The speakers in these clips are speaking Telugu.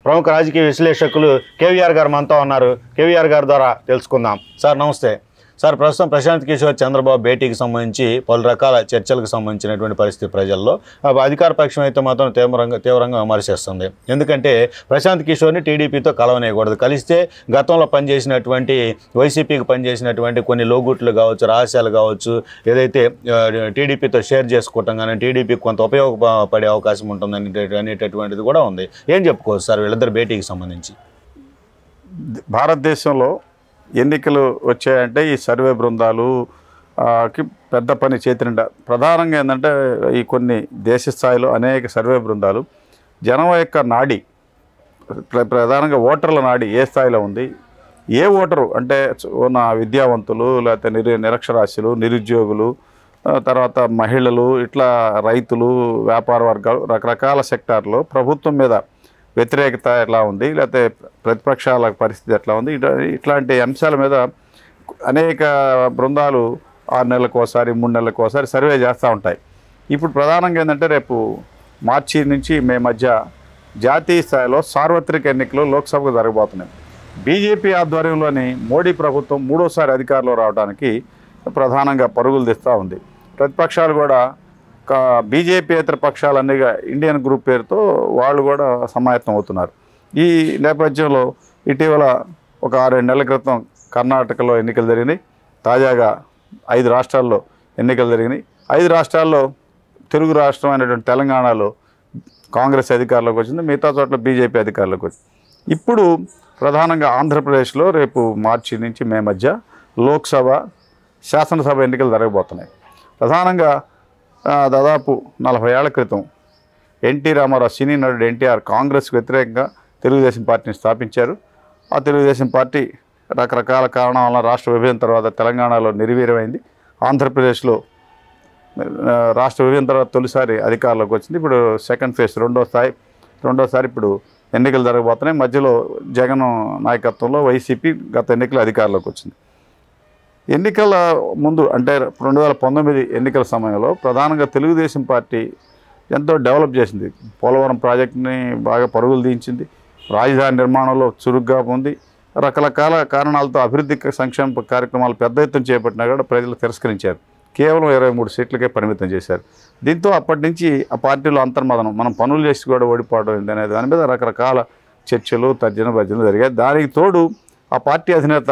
ప్రముఖ రాజకీయ విశ్లేషకులు కేవీఆర్ గారు మనతో ఉన్నారు. కేవీఆర్ గారి ద్వారా తెలుసుకుందాం. సార్ నమస్తే. సార్, ప్రస్తుతం ప్రశాంత్ కిషోర్ చంద్రబాబు భేటీకి సంబంధించి పలు రకాల చర్చలకు సంబంధించినటువంటి పరిస్థితి ప్రజల్లో. అధికార పక్షం అయితే మాత్రం తీవ్రంగా విమర్శిస్తుంది. ఎందుకంటే ప్రశాంత్ కిషోర్ని టీడీపీతో కలవనేయకూడదు. కలిస్తే గతంలో పనిచేసినటువంటి వైసీపీకి పనిచేసినటువంటి కొన్ని లోగుట్లు కావచ్చు, రహస్యాలు కావచ్చు, ఏదైతే టీడీపీతో షేర్ చేసుకోవటం కానీ టీడీపీకి కొంత ఉపయోగపడే అవకాశం ఉంటుంది అనేటటువంటిది కూడా ఉంది. ఏం చెప్పుకోవచ్చు సార్ వీళ్ళిద్దరు భేటీకి సంబంధించి? భారతదేశంలో ఎన్నికలు వచ్చాయంటే ఈ సర్వే బృందాలుకి పెద్ద పని చేతినిండా. ప్రధానంగా ఏంటంటే ఈ కొన్ని దేశ స్థాయిలో అనేక సర్వే బృందాలు జనం యొక్క నాడి, ప్రధానంగా ఓటర్ల నాడి ఏ స్థాయిలో ఉంది, ఏ ఓటరు అంటే ఉన్న విద్యావంతులు, లేకపోతే నిరక్షరాస్యులు, నిరుద్యోగులు, తర్వాత మహిళలు, ఇట్లా రైతులు, వ్యాపార వర్గాలు, రకరకాల సెక్టార్లో ప్రభుత్వం మీద వ్యతిరేకత ఎట్లా ఉంది, లేకపోతే ప్రతిపక్షాల పరిస్థితి ఎట్లా ఉంది, ఇట్లాంటి అంశాల మీద అనేక బృందాలు 6 నెలలకు ఒకసారి 3 నెలలకు ఒకసారి సర్వే చేస్తూ ఉంటాయి. ఇప్పుడు ప్రధానంగా ఏంటంటే రేపు మార్చి నుంచి మే మధ్య జాతీయ స్థాయిలో సార్వత్రిక ఎన్నికలు లోక్సభకు జరగబోతున్నాయి. బీజేపీ ఆధ్వర్యంలోని మోడీ ప్రభుత్వం 3వసారి అధికారంలో రావడానికి ప్రధానంగా పరుగులు తీస్తూ ఉంది. ప్రతిపక్షాలు కూడా బీజేపీయేతర పక్షాలన్నీగా ఇండియన్ గ్రూప్ పేరుతో వాళ్ళు కూడా సమాయత్తం అవుతున్నారు. ఈ నేపథ్యంలో ఇటీవల ఒక 6-7 నెలల క్రితం కర్ణాటకలో ఎన్నికలు జరిగినాయి. తాజాగా 5 రాష్ట్రాల్లో ఎన్నికలు జరిగినాయి. 5 రాష్ట్రాల్లో తెలుగు రాష్ట్రం అయినటువంటి తెలంగాణలో కాంగ్రెస్ అధికారంలోకి వచ్చింది, మిగతా చోట్ల బీజేపీ అధికారంలోకి వచ్చింది. ఇప్పుడు ప్రధానంగా ఆంధ్రప్రదేశ్లో రేపు మార్చి నుంచి మే మధ్య లోక్సభ, శాసనసభ ఎన్నికలు జరగబోతున్నాయి. ప్రధానంగా దాదాపు 40 ఏళ్ల క్రితం ఎన్టీ రామారావు, సినీ నటుడు ఎన్టీఆర్ కాంగ్రెస్కి వ్యతిరేకంగా తెలుగుదేశం పార్టీని స్థాపించారు. ఆ తెలుగుదేశం పార్టీ రకరకాల కారణాల వల్ల రాష్ట్ర విభజన తర్వాత తెలంగాణలో నిర్వీర్యమైంది. ఆంధ్రప్రదేశ్లో రాష్ట్ర విభజన తర్వాత తొలిసారి అధికారంలోకి వచ్చింది. ఇప్పుడు సెకండ్ ఫేజ్, రెండోసారి ఇప్పుడు ఎన్నికలు జరగబోతున్నాయి. మధ్యలో జగన్ నాయకత్వంలో వైసీపీ గత ఎన్నికల అధికారంలోకి వచ్చింది. ఎన్నికల ముందు అంటే 2019 ఎన్నికల సమయంలో ప్రధానంగా తెలుగుదేశం పార్టీ ఎంతో డెవలప్ చేసింది. పోలవరం ప్రాజెక్టుని బాగా పరుగులు తీయించింది. రాజధాని నిర్మాణంలో చురుగ్గా ఉంది. రకరకాల కారణాలతో అభివృద్ధి సంక్షేమ కార్యక్రమాలు పెద్ద ఎత్తున చేపట్టినా కూడా ప్రజలు తిరస్కరించారు. కేవలం 23 సీట్లకే పరిమితం చేశారు. దీంతో అప్పటి నుంచి ఆ పార్టీలో అంతర్మదనం, మనం పనులు చేసి కూడా ఓడిపోవడం ఏంటనే దాని మీద రకరకాల చర్చలు, తర్జన భర్జనలు జరిగాయి. దానికి తోడు ఆ పార్టీ అధినేత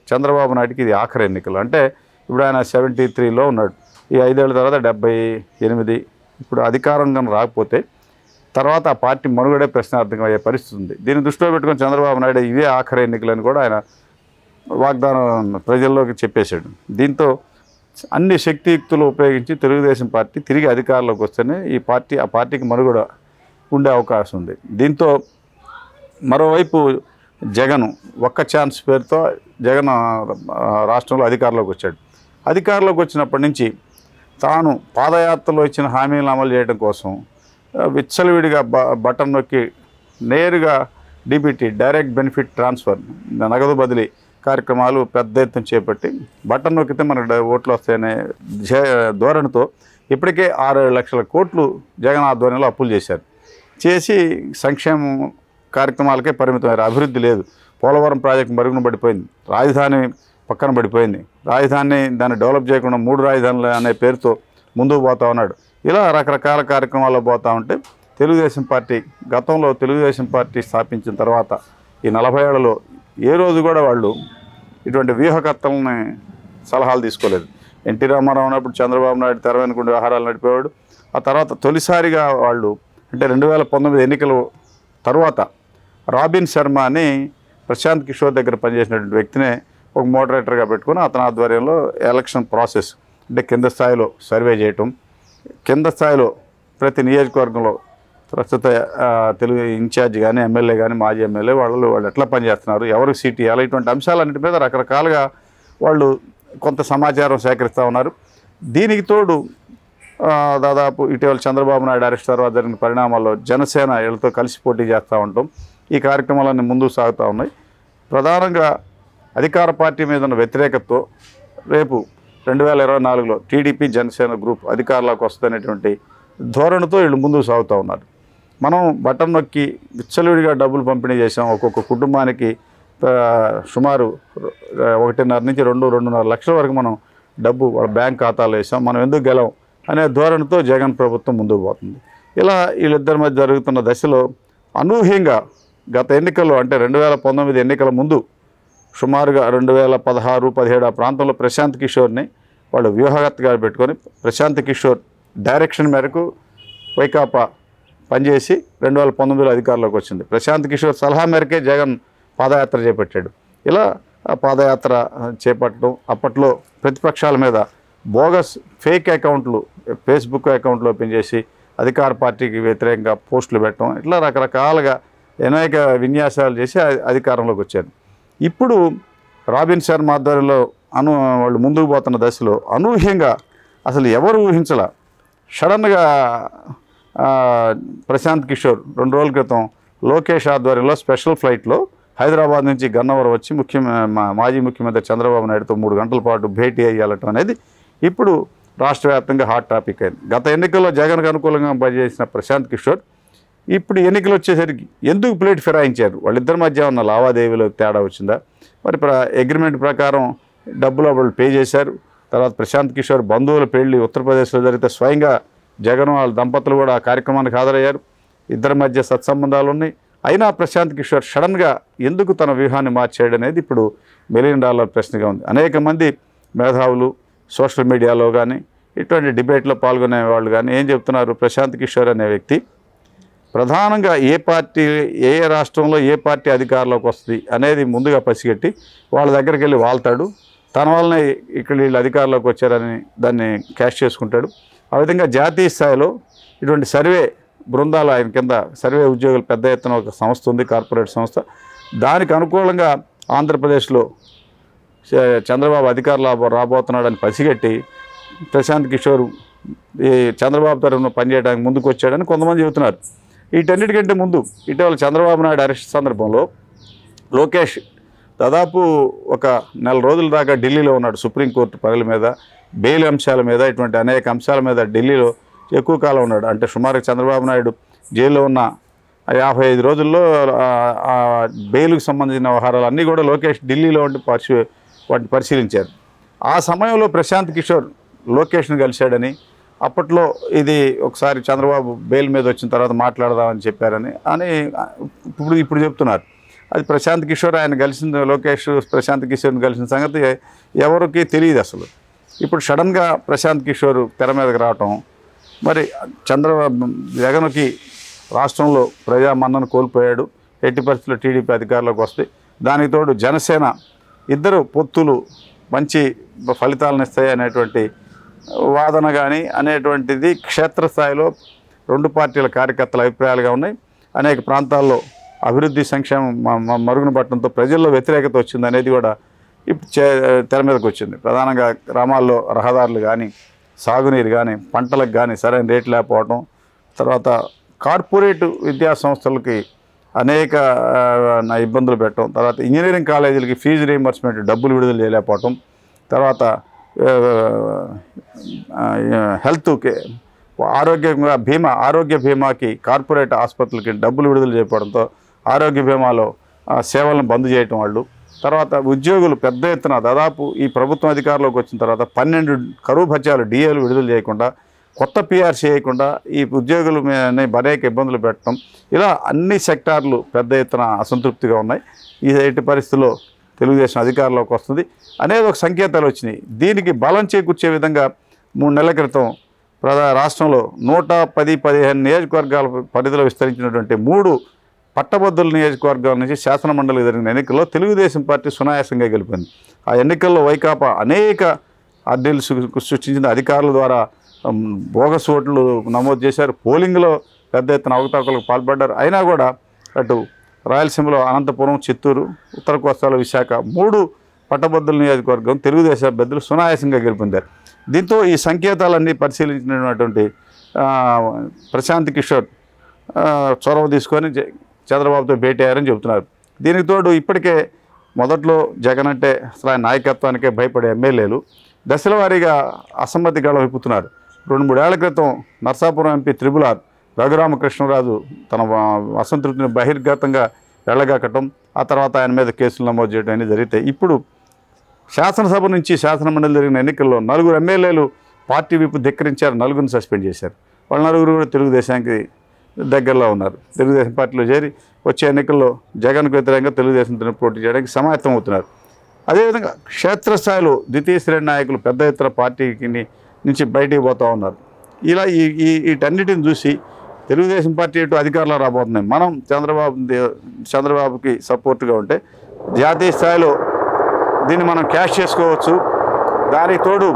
చంద్రబాబు నాయుడికి ఇది ఆఖరి ఎన్నికలు. అంటే ఇప్పుడు ఆయన 73లో ఉన్నాడు. ఈ 5 ఏళ్ల తర్వాత 78. ఇప్పుడు అధికారంగా రాకపోతే తర్వాత ఆ పార్టీ మనుగడే ప్రశ్నార్థకం అయ్యే పరిస్థితి ఉంది. దీన్ని దృష్టిలో పెట్టుకొని చంద్రబాబు నాయుడు ఇవే ఆఖరి ఎన్నికలని కూడా ఆయన వాగ్దానం ప్రజల్లోకి చెప్పేశాడు. దీంతో అన్ని శక్తియుక్తులు ఉపయోగించి తెలుగుదేశం పార్టీ తిరిగి అధికారంలోకి వస్తేనే ఆ పార్టీకి మనుగడ ఉండే అవకాశం ఉంది. దీంతో మరోవైపు జగన్ ఒక్క ఛాన్స్ పేరుతో జగన్ రాష్ట్రంలో అధికారంలోకి వచ్చాడు. అధికారంలోకి వచ్చినప్పటి నుంచి తాను పాదయాత్రలో ఇచ్చిన హామీలను అమలు చేయడం కోసం విచ్చలవిడిగా బటన్ నొక్కి నేరుగా డీబీటీ, డైరెక్ట్ బెనిఫిట్ ట్రాన్స్ఫర్, నగదు బదిలీ కార్యక్రమాలు పెద్ద ఎత్తున చేపట్టి బటన్ నొక్కితే మనకు ఓట్లు వస్తాయనే ధోరణితో ఇప్పటికే 6-7 లక్షల కోట్లు జగన్ ఆధ్వర్యంలో అప్పులు చేశారు. చేసి సంక్షేమం కార్యక్రమాలకే పరిమితమయ్యారు. అభివృద్ధి లేదు. పోలవరం ప్రాజెక్టు మరుగున పడిపోయింది. రాజధాని పక్కన పడిపోయింది. దాన్ని డెవలప్ చేయకుండా 3 రాజధానులు అనే పేరుతో ముందుకు పోతా ఉన్నాడు. ఇలా రకరకాల కార్యక్రమాల్లో పోతూ ఉంటే గతంలో తెలుగుదేశం పార్టీ స్థాపించిన తర్వాత ఈ 40 ఏళ్లలో ఏ రోజు కూడా వాళ్ళు ఇటువంటి వ్యూహకర్తలని సలహాలు తీసుకోలేదు. ఎన్టీ రామారావు ఉన్నప్పుడు చంద్రబాబు నాయుడు తెర వెనుకుండి వ్యవహారాలు నడిపేవాడు. ఆ తర్వాత తొలిసారిగా వాళ్ళు అంటే 2019 ఎన్నికలు తర్వాత రాబిన్ శర్మ అని ప్రశాంత్ కిషోర్ దగ్గర పనిచేసినటువంటి వ్యక్తినే ఒక మోడరేటర్గా పెట్టుకుని అతని ఆధ్వర్యంలో ఎలక్షన్ ప్రాసెస్ అంటే కింద స్థాయిలో సర్వే చేయటం, కింద స్థాయిలో ప్రతి నియోజకవర్గంలో ప్రస్తుత తెలుగు ఇన్ఛార్జ్ కానీ ఎమ్మెల్యే కానీ మాజీ ఎమ్మెల్యే వాళ్ళు ఎట్లా పనిచేస్తున్నారు, ఎవరికి సీట్ ఇవ్వాలి, ఇటువంటి అంశాలన్నింటి మీద రకరకాలుగా వాళ్ళు కొంత సమాచారం సేకరిస్తూ ఉన్నారు. దీనికి తోడు దాదాపు ఇటీవల చంద్రబాబు నాయుడు అరెస్ట్ తర్వాత జరిగిన పరిణామాల్లో జనసేన వీళ్ళతో కలిసి పోటీ చేస్తూ ఉంటాం. ఈ కార్యక్రమాలన్నీ ముందుకు సాగుతూ ఉన్నాయి. ప్రధానంగా అధికార పార్టీ మీద ఉన్న వ్యతిరేకతతో రేపు 2024లో టీడీపీ జనసేన గ్రూప్ అధికారంలోకి వస్తుందనేటువంటి ధోరణితో వీళ్ళు ముందుకు సాగుతూ ఉన్నారు. మనం బటన్ నొక్కి విచ్చలవిడిగా డబ్బులు పంపిణీ చేసాం. ఒక్కొక్క కుటుంబానికి సుమారు 1.5 నుంచి 2.5 లక్షల వరకు మనం డబ్బు వాళ్ళ బ్యాంక్ ఖాతాలో వేసాం. మనం ఎందుకు గెలవం అనే ధోరణితో జగన్ ప్రభుత్వం ముందుకు పోతుంది. ఇలా వీళ్ళిద్దరి మధ్య జరుగుతున్న దశలో అనూహ్యంగా గత ఎన్నికల్లో అంటే 2019 ఎన్నికల ముందు సుమారుగా 2016-17 ఆ ప్రాంతంలో ప్రశాంత్ కిషోర్ని వాళ్ళు వ్యూహకర్తగా పెట్టుకొని ప్రశాంత్ కిషోర్ డైరెక్షన్ మేరకు వైకాపా పనిచేసి 2019లో అధికారంలోకి వచ్చింది. ప్రశాంత్ కిషోర్ సలహా మేరకే జగన్ పాదయాత్ర చేపట్టాడు. ఇలా ఆ పాదయాత్ర చేపట్టడం అప్పట్లో ప్రతిపక్షాల మీద బోగస్ ఫేక్ అకౌంట్లు ఫేస్బుక్ అకౌంట్లు ఓపెన్ చేసి అధికార పార్టీకి వ్యతిరేకంగా పోస్టులు పెట్టడం ఇట్లా రకరకాలుగా అనేక విన్యాసాలు చేసి అధికారంలోకి వచ్చారు. ఇప్పుడు రాబిన్ శర్మ ఆధ్వర్యంలో వాళ్ళు ముందుకు పోతున్న దశలో అనూహ్యంగా అసలు ఎవరు ఊహించలా సడన్గా ప్రశాంత్ కిషోర్ 2 రోజుల క్రితం లోకేష్ ఆధ్వర్యంలో స్పెషల్ ఫ్లైట్లో హైదరాబాద్ నుంచి గన్నవరం వచ్చి మాజీ ముఖ్యమంత్రి చంద్రబాబు నాయుడుతో 3 గంటల పాటు భేటీ అయ్యాలటం అనేది ఇప్పుడు రాష్ట్ర వ్యాప్తంగా హాట్ టాపిక్ అయింది. గత ఎన్నికల్లో జగన్కు అనుకూలంగా పనిచేసిన ప్రశాంత్ కిషోర్ ఇప్పుడు ఎన్నికలు వచ్చేసరికి ఎందుకు ప్లేట్ ఫిరాయించారు? వాళ్ళిద్దరి మధ్య ఉన్న లావాదేవీలో తేడా వచ్చిందా? మరి అగ్రిమెంట్ ప్రకారం డబ్బులు వాళ్ళు పే చేశారు. తర్వాత ప్రశాంత్ కిషోర్ బంధువుల పెళ్లి ఉత్తరప్రదేశ్లో జరిగితే స్వయంగా జగన్ వాళ్ళ దంపతులు కూడా ఆ కార్యక్రమానికి హాజరయ్యారు. ఇద్దరి మధ్య సత్సంబంధాలు ఉన్నాయి. అయినా ప్రశాంత్ కిషోర్ సడన్గా ఎందుకు తన వ్యూహాన్ని మార్చాడు అనేది ఇప్పుడు $1 మిలియన్ ప్రశ్నగా ఉంది. అనేక మంది మేధావులు సోషల్ మీడియాలో కానీ ఇటువంటి డిబేట్లో పాల్గొనే వాళ్ళు కానీ ఏం చెప్తున్నారు? ప్రశాంత్ కిషోర్ అనే వ్యక్తి ప్రధానంగా ఏ రాష్ట్రంలో ఏ పార్టీ అధికారంలోకి వస్తుంది అనేది ముందుగా పసిగట్టి వాళ్ళ దగ్గరికి వెళ్ళి వాళ్తాడు. తన వల్లనే ఇక్కడ వీళ్ళు అధికారంలోకి వచ్చారని దాన్ని క్యాష్ చేసుకుంటాడు. ఆ విధంగా జాతీయ స్థాయిలో ఇటువంటి సర్వే బృందాలు ఆయన కింద సర్వే ఉద్యోగులు పెద్ద ఎత్తున ఒక సంస్థ ఉంది, కార్పొరేట్ సంస్థ. దానికి అనుకూలంగా ఆంధ్రప్రదేశ్లో చంద్రబాబు అధికారులు రాబోతున్నాడని పసిగట్టి ప్రశాంత్ కిషోర్ ఈ చంద్రబాబు తరఫున పనిచేయడానికి ముందుకు వచ్చాడని కొంతమంది చెబుతున్నారు. వీటన్నిటికంటే ముందు ఇటీవల చంద్రబాబు నాయుడు అరెస్ట్ సందర్భంలో లోకేష్ దాదాపు 1 నెల రోజుల దాకా ఢిల్లీలో ఉన్నాడు. సుప్రీంకోర్టు పనుల మీద, బెయిల్ అంశాల మీద, ఇటువంటి అనేక అంశాల మీద ఢిల్లీలో ఎక్కువ కాలం ఉన్నాడు. అంటే సుమారు చంద్రబాబు నాయుడు జైల్లో ఉన్న 55 రోజుల్లో బెయిల్కి సంబంధించిన వ్యవహారాలు అన్నీ కూడా లోకేష్ ఢిల్లీలో ఉండి వాటిని పరిశీలించారు. ఆ సమయంలో ప్రశాంత్ కిషోర్ లోకేష్ని కలిశాడని, అప్పట్లో ఇది ఒకసారి చంద్రబాబు బెయిల్ మీద వచ్చిన తర్వాత మాట్లాడదామని చెప్పారని ఇప్పుడు చెప్తున్నారు. అది ప్రశాంత్ కిషోర్ ఆయన కలిసిన లోకేష్ ప్రశాంత్ కిషోర్ని కలిసిన సంగతి ఎవరికి తెలియదు అసలు. ఇప్పుడు సడన్గా ప్రశాంత్ కిషోర్ తెర మీదకి రావటం, మరి జగన్కి రాష్ట్రంలో ప్రజా మన్నను కోల్పోయాడు. ఎట్టి పరిస్థితుల్లో టీడీపీ అధికారంలోకి వస్తే దానికి తోడు జనసేన ఇద్దరు పొత్తులు మంచి ఫలితాలను ఇస్తాయి అనేటువంటి వాదన కానీ అనేటువంటిది క్షేత్రస్థాయిలో 2 పార్టీల కార్యకర్తల అభిప్రాయాలుగా ఉన్నాయి. అనేక ప్రాంతాల్లో అభివృద్ధి సంక్షేమం మరుగున పట్టడంతో ప్రజల్లో వ్యతిరేకత వచ్చింది అనేది కూడా ఇప్పుడు తెర మీదకి వచ్చింది. ప్రధానంగా గ్రామాల్లో రహదారులు కానీ, సాగునీరు కానీ, పంటలకు కానీ సరైన రేట్లు లేకపోవడం, తర్వాత కార్పొరేట్ విద్యా సంస్థలకి అనేక ఇబ్బందులు పెట్టడం, తర్వాత ఇంజనీరింగ్ కాలేజీలకి ఫీజు రీయింబర్స్మెంట్ డబ్బులు విడుదల చేయలేకపోవటం, తర్వాత హెల్త్కి ఆరోగ్య బీమాకి కార్పొరేట్ ఆసుపత్రులకి డబ్బులు విడుదల చేయడంతో ఆరోగ్య బీమాలో సేవలను బంద్ చేయటం వాళ్ళు, తర్వాత ఉద్యోగులు పెద్ద ఎత్తున దాదాపు ఈ ప్రభుత్వం అధికారంలోకి వచ్చిన తర్వాత 12 కరువు భత్యాలు డిఏలు విడుదల చేయకుండా, కొత్త పిఆర్సీ చేయకుండా ఈ ఉద్యోగుల మీద అనేక ఇబ్బందులు పెట్టడం, ఇలా అన్ని సెక్టార్లు పెద్ద ఎత్తున అసంతృప్తిగా ఉన్నాయి. ఈ ఎట్టి పరిస్థితుల్లో తెలుగుదేశం అధికారంలోకి వస్తుంది అనేది ఒక సంకేతాలు వచ్చినాయి. దీనికి బలం చేకూర్చే విధంగా 3 నెలల క్రితం రాష్ట్రంలో 110-15 నియోజకవర్గాల పరిధిలో విస్తరించినటువంటి 3 పట్టభద్రుల నియోజకవర్గాల నుంచి శాసనమండలికి జరిగిన ఎన్నికల్లో తెలుగుదేశం పార్టీ సునాయాసంగా గెలిపింది. ఆ ఎన్నికల్లో వైకాపా అనేక అడ్డీలు సృష్టించిన అధికారుల ద్వారా బోగస్ ఓట్లు నమోదు చేశారు. పోలింగ్లో పెద్ద ఎత్తున అవకతవకలకు పాల్పడ్డారు. అయినా కూడా అటు రాయలసీమలో అనంతపురం, చిత్తూరు, ఉత్తర కోస్తాలో విశాఖ 3 పట్టభద్రుల నియోజకవర్గం తెలుగుదేశం అభ్యర్థులు సునాయాసంగా గెలుపొందారు. దీంతో ఈ సంకేతాలన్నీ పరిశీలించినటువంటి ప్రశాంత్ కిషోర్ చొరవ తీసుకొని చంద్రబాబుతో భేటీ అయ్యారని చెబుతున్నారు. దీనికి తోడు ఇప్పటికే మొదట్లో జగన్ అంటే అసలు ఆయన నాయకత్వానికే భయపడే ఎమ్మెల్యేలు దశల వారీగా అసమ్మతి గళం విప్పుతున్నారు. 2-3 ఏళ్ల క్రితం Narsapuram MP triple R Raghu Rama Krishna Raju తన అసంతృప్తిని బహిర్గతంగా వెళ్ళగక్కటం, ఆ తర్వాత ఆయన మీద కేసులు నమోదు చేయడం అనేది జరిగితే ఇప్పుడు శాసనసభ నుంచి శాసనమండలి జరిగిన ఎన్నికల్లో 4 ఎమ్మెల్యేలు పార్టీ విప్పు ధిక్కరించారు, 4 సస్పెండ్ చేశారు. వాళ్ళ 4 కూడా తెలుగుదేశానికి దగ్గరలో ఉన్నారు. తెలుగుదేశం పార్టీలో చేరి వచ్చే ఎన్నికల్లో జగన్కు వ్యతిరేకంగా తెలుగుదేశంతో పోటీ చేయడానికి సమాయత్తం అవుతున్నారు. అదేవిధంగా క్షేత్రస్థాయిలో ద్వితీయ శ్రేణి నాయకులు పెద్ద ఎత్తున పార్టీకి నుంచి బయటికి పోతూ ఉన్నారు. ఇలా వీటన్నిటిని చూసి తెలుగుదేశం పార్టీ ఇటు అధికారంలో రాబోతున్నాయి. మనం చంద్రబాబుకి సపోర్ట్గా ఉంటే జాతీయ స్థాయిలో దీన్ని మనం క్యాష్ చేసుకోవచ్చు. దానికి తోడు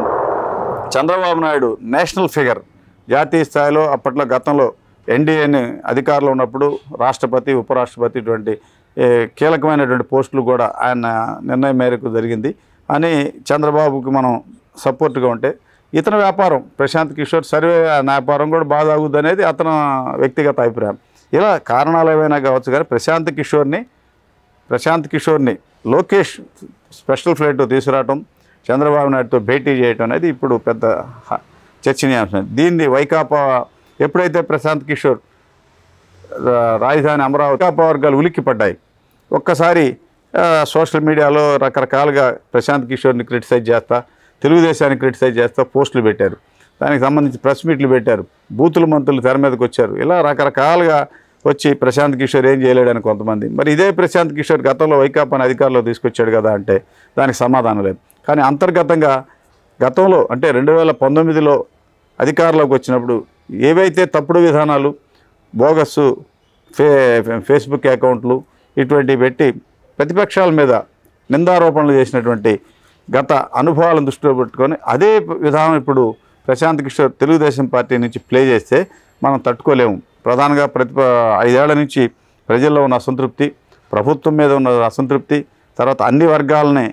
చంద్రబాబు నాయుడు నేషనల్ ఫిగర్, జాతీయ స్థాయిలో అప్పట్లో గతంలో ఎన్డీఏని అధికారంలో ఉన్నప్పుడు రాష్ట్రపతి, ఉపరాష్ట్రపతి ఇటువంటి కీలకమైనటువంటి పోస్టులు కూడా ఆయన నిర్ణయం మేరకు జరిగింది అని చంద్రబాబుకి మనం సపోర్ట్గా ఉంటే, ఇతని వ్యాపారం ప్రశాంత్ కిషోర్ సర్వే వ్యాపారం కూడా బాగా సాగుద్ది అనేది అతను వ్యక్తిగత అభిప్రాయం. ఇలా కారణాలు ఏమైనా కావచ్చు కానీ ప్రశాంత్ కిషోర్ని లోకేష్ స్పెషల్ ఫ్లైట్తో తీసుకురావటం, చంద్రబాబు నాయుడుతో భేటీ చేయటం అనేది ఇప్పుడు పెద్ద చర్చనీయాంశం. దీన్ని వైకాపా ఎప్పుడైతే ప్రశాంత్ కిషోర్ రాజధాని అమరావతి వైకాపా వర్గాలు ఉలిక్కి పడ్డాయి. ఒక్కసారి సోషల్ మీడియాలో రకరకాలుగా ప్రశాంత్ కిషోర్ని క్రిటిసైజ్ చేస్తా, తెలుగుదేశాన్ని క్రిటిసైజ్ చేస్తా పోస్టులు పెట్టారు. దానికి సంబంధించి ప్రెస్ మీట్లు పెట్టారు. బూతుల మంత్రులు తెర మీదకి వచ్చారు. ఇలా రకరకాలుగా వచ్చి ప్రశాంత్ కిషోర్ ఏం చేయలేడని కొంతమంది. మరి ఇదే ప్రశాంత్ కిషోర్ గతంలో వైకాపాని అధికారంలో తీసుకొచ్చాడు కదా అంటే దానికి సమాధానం లేదు. కానీ అంతర్గతంగా గతంలో అంటే 2019లో అధికారంలోకి వచ్చినప్పుడు ఏవైతే తప్పుడు విధానాలు, బోగస్సు ఫేస్బుక్ అకౌంట్లు ఇటువంటివి పెట్టి ప్రతిపక్షాల మీద నిందారోపణలు చేసినటువంటి గత అనుభవాలను దృష్టిలో పెట్టుకొని అదే విధానం ఇప్పుడు ప్రశాంత్ కిషోర్ తెలుగుదేశం పార్టీ నుంచి ప్లే చేస్తే మనం తట్టుకోలేము. ప్రధానంగా 5 ఏళ్ల నుంచి ప్రజల్లో ఉన్న అసంతృప్తి, ప్రభుత్వం మీద ఉన్న అసంతృప్తి, తర్వాత అన్ని వర్గాలని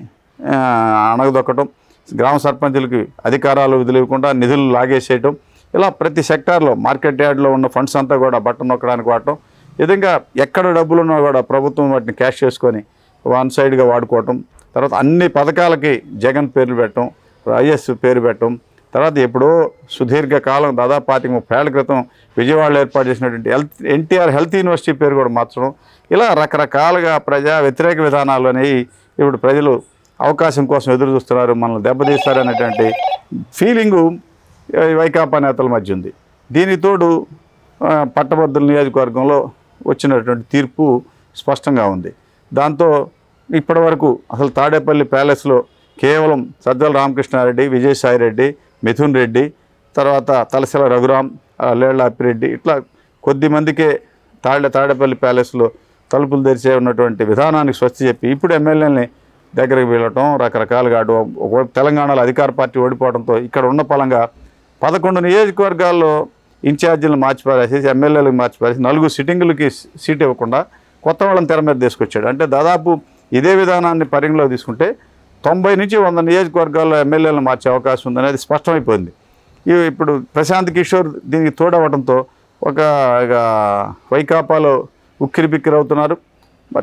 అణగదొక్కటం, గ్రామ సర్పంచులకి అధికారాలు వదిలేయకుండా నిధులు లాగేసేయటం, ఇలా ప్రతి సెక్టార్లో మార్కెట్ యార్డ్లో ఉన్న ఫండ్స్ అంతా కూడా బట్టన్ నొక్కడానికి వాడటం, ఈ విధంగా ఎక్కడ డబ్బులున్నా కూడా ప్రభుత్వం వాటిని క్యాష్ చేసుకొని వన్ సైడ్గా వాడుకోవటం, తర్వాత అన్ని పథకాలకి జగన్ పేర్లు పెట్టడం, వైఎస్ పేరు పెట్టడం, తర్వాత ఎప్పుడో సుదీర్ఘకాలం దాదాపు 25-30 ఏళ్ల క్రితం విజయవాడలో ఏర్పాటు చేసినటువంటి ఎన్టీఆర్ హెల్త్ యూనివర్సిటీ పేరు కూడా మార్చడం, ఇలా రకరకాలుగా ప్రజా వ్యతిరేక విధానాలు అనేవి ఇప్పుడు ప్రజలు అవకాశం కోసం ఎదురు చూస్తున్నారు, మనల్ని దెబ్బతీస్తారనేటువంటి ఫీలింగు వైకాపా నేతల మధ్య ఉంది. దీనికి తోడు పట్టభద్రుల నియోజకవర్గంలో వచ్చినటువంటి తీర్పు స్పష్టంగా ఉంది. దాంతో ఇప్పటి వరకు అసలు తాడేపల్లి ప్యాలెస్లో కేవలం సజ్జల రామకృష్ణారెడ్డి, విజయసాయిరెడ్డి, మిథున్ రెడ్డి, తర్వాత తలసిల రఘురామ్, లేళ్ల అప్పిరెడ్డి, ఇట్లా కొద్ది మందికే తాడేపల్లి ప్యాలెస్లో తలుపులు తెరిచే ఉన్నటువంటి విధానానికి స్వస్తి చెప్పి ఇప్పుడు ఎమ్మెల్యేలని దగ్గరికి వెళ్ళటం, రకరకాలుగా తెలంగాణలో అధికార పార్టీ ఓడిపోవడంతో ఇక్కడ ఉన్న పలంగా 11 నియోజకవర్గాల్లో ఇన్ఛార్జీలను మార్చిపారేసి ఎమ్మెల్యేలకు మార్చిపారేసి 4 సిట్టింగులకి సీట్ ఇవ్వకుండా కొత్త వాళ్ళని తెర మీద తీసుకొచ్చాడు. అంటే దాదాపు ఇదే విధానాన్ని పరిగణలో తీసుకుంటే 90 నుంచి 100 నియోజకవర్గాల్లో ఎమ్మెల్యేలను మార్చే అవకాశం ఉందనేది స్పష్టమైపోయింది. ఇప్పుడు ప్రశాంత్ కిషోర్ దీనికి తోడవడంతో ఒక వైకాపాలో ఉక్కిరి బిక్కిరి అవుతున్నారు.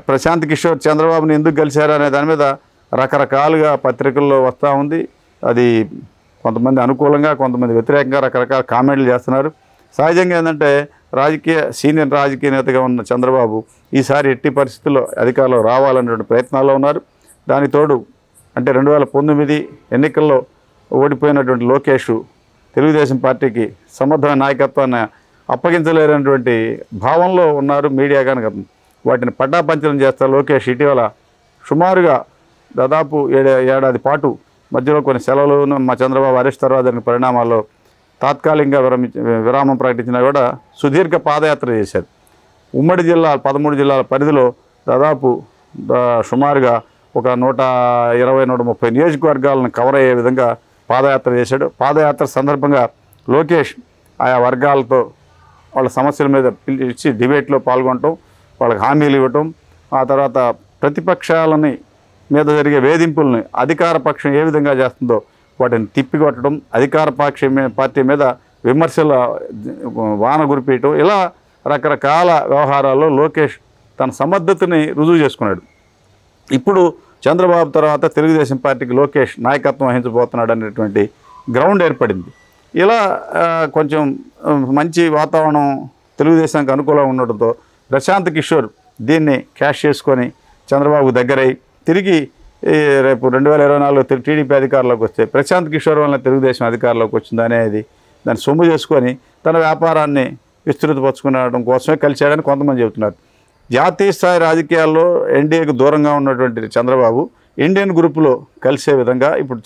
ప్రశాంత్ కిషోర్ చంద్రబాబుని ఎందుకు గెలిచారు అనే దాని మీద రకరకాలుగా పత్రికల్లో వస్తూ ఉంది. అది కొంతమంది అనుకూలంగా, కొంతమంది వ్యతిరేకంగా రకరకాల కామెంట్లు చేస్తున్నారు. సహజంగా ఏంటంటే సీనియర్ రాజకీయ నేతగా ఉన్న చంద్రబాబు ఈసారి ఎట్టి పరిస్థితుల్లో అధికారంలో రావాలనేటువంటి ప్రయత్నాల్లో ఉన్నారు. దానికి తోడు అంటే 2019 ఎన్నికల్లో ఓడిపోయినటువంటి లోకేష్ తెలుగుదేశం పార్టీకి సమర్థమైన నాయకత్వాన్ని అప్పగించలేనటువంటి భావంలో ఉన్నారు. మీడియా కనుక వాటిని పడ్డాపంచలం చేస్తారు. లోకేష్ ఇటీవల సుమారుగా దాదాపు ఏడాది పాటు మధ్యలో కొన్ని సెలవులు మా చంద్రబాబు అరెస్ట్ తర్వాత జరిగిన పరిణామాల్లో తాత్కాలికంగా విరామం ప్రకటించినా కూడా సుదీర్ఘ పాదయాత్ర చేశారు. ఉమ్మడి జిల్లా 13 జిల్లాల పరిధిలో దాదాపు సుమారుగా ఒక 120-130 నియోజకవర్గాలను కవర్ అయ్యే విధంగా పాదయాత్ర చేశాడు. పాదయాత్ర సందర్భంగా లోకేష్ ఆయా వర్గాలతో వాళ్ళ సమస్యల మీద పిలిచి డిబేట్లో పాల్గొనటం, వాళ్ళకి హామీలు ఇవ్వటం, ఆ తర్వాత ప్రతిపక్షాలని మీద జరిగే వేధింపుల్ని అధికార పక్షం ఏ విధంగా చేస్తుందో వాటిని తిప్పికొట్టడం, అధికార పార్టీ మీద విమర్శల వాన గురిపేయటం, ఇలా రకరకాల వ్యవహారాల్లో లోకేష్ తన సమర్థతని రుజువు చేసుకున్నాడు. ఇప్పుడు చంద్రబాబు తర్వాత తెలుగుదేశం పార్టీకి లోకేష్ నాయకత్వం వహించబోతున్నాడు అనేటువంటి గ్రౌండ్ ఏర్పడింది. ఇలా కొంచెం మంచి వాతావరణం తెలుగుదేశానికి అనుకూలంగా ఉండడంతో ప్రశాంత్ కిషోర్ దీన్ని క్యాష్ చేసుకొని చంద్రబాబు దగ్గరై తిరిగి రేపు 2024 టీడీపీ అధికారంలోకి వస్తే ప్రశాంత్ కిషోర్ వల్ల తెలుగుదేశం అధికారంలోకి వచ్చింది అనేది దాన్ని సొమ్ము చేసుకొని తన వ్యాపారాన్ని విస్తృతపరచుకునడం కోసమే కలిశాడని కొంతమంది చెబుతున్నారు. జాతీయ స్థాయి రాజకీయాల్లో ఎన్డీఏకు దూరంగా ఉన్నటువంటి చంద్రబాబు ఇండియన్ గ్రూపులో కలిసే విధంగా ఇప్పుడు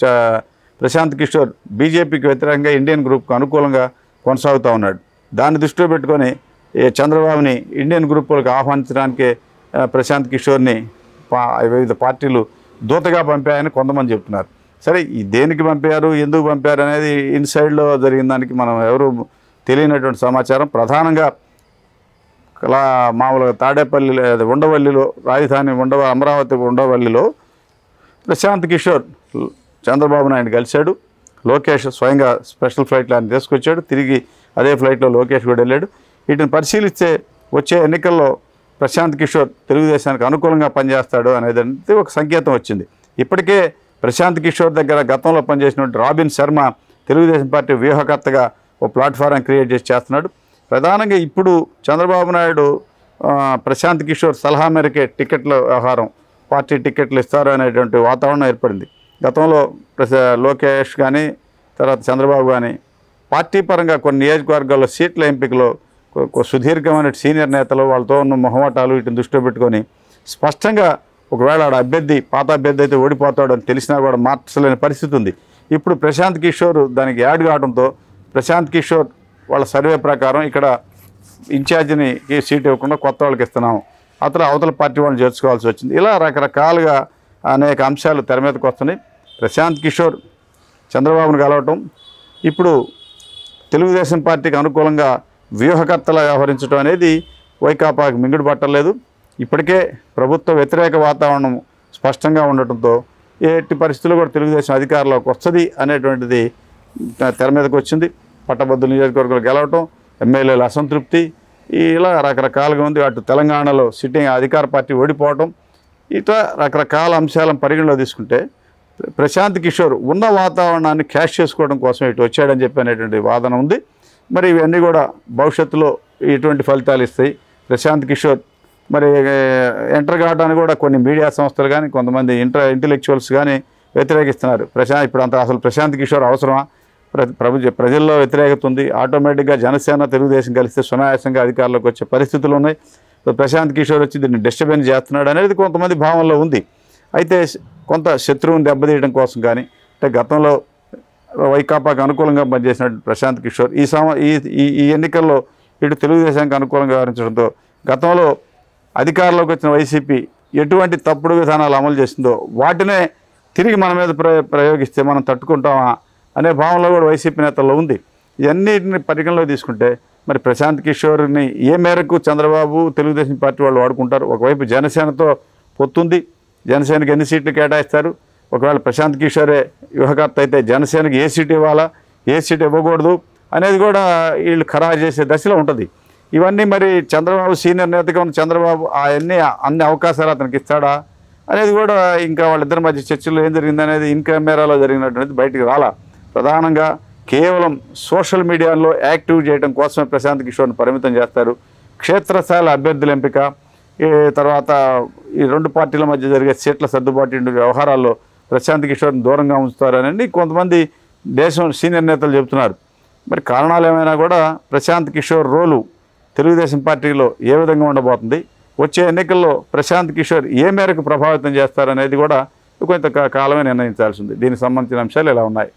ప్రశాంత్ కిషోర్ బీజేపీకి వ్యతిరేకంగా ఇండియన్ గ్రూప్కు అనుకూలంగా కొనసాగుతూ ఉన్నాడు. దాన్ని దృష్టిలో పెట్టుకొని చంద్రబాబుని ఇండియన్ గ్రూపులకు ఆహ్వానించడానికి ప్రశాంత్ కిషోర్ని వివిధ పార్టీలు దూతగా పంపాయని కొంతమంది చెప్తున్నారు. సరే దేనికి పంపారు, ఎందుకు పంపారు అనేది ఇన్సైడ్లో జరిగిన దానికి మనం ఎవరు తెలియనటువంటి సమాచారం. ప్రధానంగా మామూలుగా తాడేపల్లి ఉండవల్లిలో రాజధాని అమరావతి ఉండవల్లిలో ప్రశాంత్ కిషోర్ చంద్రబాబు నాయుడు కలిశాడు. లోకేష్ స్వయంగా స్పెషల్ ఫ్లైట్లో ఆయన తీసుకొచ్చాడు. తిరిగి అదే ఫ్లైట్లో లోకేష్ కూడా వెళ్ళాడు. వీటిని పరిశీలిస్తే వచ్చే ఎన్నికల్లో ప్రశాంత్ కిషోర్ తెలుగుదేశానికి అనుకూలంగా పనిచేస్తాడు అనేది ఒక సంకేతం వచ్చింది. ఇప్పటికే ప్రశాంత్ కిషోర్ దగ్గర గతంలో పనిచేసినటువంటి రాబిన్ శర్మ తెలుగుదేశం పార్టీ వ్యూహకర్తగా ఓ ప్లాట్ఫారం క్రియేట్ చేస్తున్నాడు. ప్రధానంగా ఇప్పుడు చంద్రబాబు నాయుడు ప్రశాంత్ కిషోర్ సలహా మేరకే టికెట్ల వ్యవహారం పార్టీ టికెట్లు ఇస్తారు అనేటువంటి వాతావరణం ఏర్పడింది. గతంలో లోకేష్ కానీ తర్వాత చంద్రబాబు కానీ పార్టీ పరంగా కొన్ని నియోజకవర్గాల్లో సీట్ల ఎంపికలో సుదీర్ఘమైన సీనియర్ నేతలు వాళ్ళతో ఉన్న మొహమాటాలు వీటిని దృష్టిలో పెట్టుకొని స్పష్టంగా ఒకవేళ ఆడ పాత అభ్యర్థి అయితే ఓడిపోతాడు అని తెలిసినా కూడా మార్చలేని పరిస్థితి ఉంది. ఇప్పుడు ప్రశాంత్ కిషోర్ దానికి యాడ్ కావడంతో ప్రశాంత్ కిషోర్ వాళ్ళ సర్వే ప్రకారం ఇక్కడ ఇన్ఛార్జిని సీట్ ఇవ్వకుండా కొత్త వాళ్ళకి ఇస్తున్నాం, అవతల పార్టీ వాళ్ళని చేర్చుకోవాల్సి వచ్చింది. ఇలా రకరకాలుగా అనేక అంశాలు తెర మీదకి వస్తున్నాయి. ప్రశాంత్ కిషోర్ చంద్రబాబును కలవటం ఇప్పుడు తెలుగుదేశం పార్టీకి అనుకూలంగా వ్యూహకర్తలా వ్యవహరించడం అనేది వైకాపాకి మింగుడు పట్టలేదు. ఇప్పటికే ప్రభుత్వ వ్యతిరేక వాతావరణం స్పష్టంగా ఉండటంతో ఎట్టి పరిస్థితుల్లో కూడా తెలుగుదేశం అధికారంలోకి వస్తుంది అనేటువంటిది తెర మీదకి వచ్చింది. పట్టభద్రుల నియోజకవర్గాలు గెలవటం, ఎమ్మెల్యేల అసంతృప్తి, ఇలా రకరకాలుగా ఉంది. అటు తెలంగాణలో సిట్టింగ్ అధికార పార్టీ ఓడిపోవటం, ఇట్లా రకరకాల అంశాలను పరిగణలో తీసుకుంటే ప్రశాంత్ కిషోర్ ఉన్న వాతావరణాన్ని క్యాష్ చేసుకోవడం కోసం ఇటు వచ్చాడని చెప్పి అనేటువంటి వాదన ఉంది. మరి ఇవన్నీ కూడా భవిష్యత్తులో ఎటువంటి ఫలితాలు ఇస్తాయి, ప్రశాంత్ కిషోర్ మరి ఎంటర్ కావడానికి కూడా కొన్ని మీడియా సంస్థలు కానీ కొంతమంది ఇంటలెక్చువల్స్ కానీ వ్యతిరేకిస్తున్నారు. ఇప్పుడు అసలు ప్రశాంత్ కిషోర్ అవసరమా, ప్రజల్లో వ్యతిరేకత ఉంది, ఆటోమేటిక్గా జనసేన తెలుగుదేశం కలిస్తే సునాయాసంగా అధికారంలోకి వచ్చే పరిస్థితులు ఉన్నాయి, ప్రశాంత్ కిషోర్ వచ్చి దీన్ని డిస్టర్బెన్స్ చేస్తున్నాడు అనేది కొంతమంది భావనలో ఉంది. అయితే కొంత శత్రువుని దెబ్బతీయడం కోసం కానీ అంటే గతంలో వైకాపాకు అనుకూలంగా పనిచేసిన ప్రశాంత్ కిషోర్ ఈ ఎన్నికల్లో ఇటు తెలుగుదేశానికి అనుకూలంగా వ్యవహరించడంతో గతంలో అధికారంలోకి వచ్చిన వైసీపీ ఎటువంటి తప్పుడు విధానాలు అమలు చేసిందో వాటినే తిరిగి మన మీద ప్రయోగిస్తే మనం తట్టుకుంటామా అనే భావనలో కూడా వైసీపీ నేతల్లో ఉంది. ఇవన్నిటిని పరిగణలో తీసుకుంటే మరి ప్రశాంత్ కిషోర్ని ఏ మేరకు చంద్రబాబు తెలుగుదేశం పార్టీ వాళ్ళు వాడుకుంటారు. ఒకవైపు జనసేనతో పొత్తుంది, జనసేనకి ఎన్ని సీట్లు కేటాయిస్తారు, ఒకవేళ ప్రశాంత్ కిషోరే వ్యూహకర్త అయితే జనసేనకి ఏ సీటు ఇవ్వాలా, ఏ సీటు ఇవ్వకూడదు అనేది కూడా వీళ్ళు ఖరారు చేసే దశలో ఉంటుంది. ఇవన్నీ మరి చంద్రబాబు సీనియర్ నేతగా ఉన్న చంద్రబాబు అన్ని అవకాశాలు అతనికి ఇస్తాడా అనేది కూడా ఇంకా వాళ్ళిద్దరి మధ్య చర్చలు ఏం జరిగిందనేది ఇన్ కెమెరాలో జరిగినటువంటిది బయటికి రాలా. ప్రధానంగా కేవలం సోషల్ మీడియాలో యాక్టివ్ చేయడం కోసమే ప్రశాంత్ కిషోర్ని పరిమితం చేస్తారు. క్షేత్రస్థాయిల అభ్యర్థుల ఎంపిక, తర్వాత ఈ రెండు పార్టీల మధ్య జరిగే సీట్ల సర్దుబాటు వ్యవహారాల్లో ప్రశాంత్ కిషోర్ని దూరంగా ఉంచుతారని కొంతమంది దేశం సీనియర్ నేతలు చెబుతున్నారు. మరి కారణాలు ఏమైనా కూడా ప్రశాంత్ కిషోర్ రోలు తెలుగుదేశం పార్టీలో ఏ విధంగా ఉండబోతుంది, వచ్చే ఎన్నికల్లో ప్రశాంత్ కిషోర్ ఏ మేరకు ప్రభావితం చేస్తారనేది కూడా కొంత కాలమే నిర్ణయించాల్సి ఉంది. దీనికి సంబంధించిన అంశాలు ఇలా ఉన్నాయి.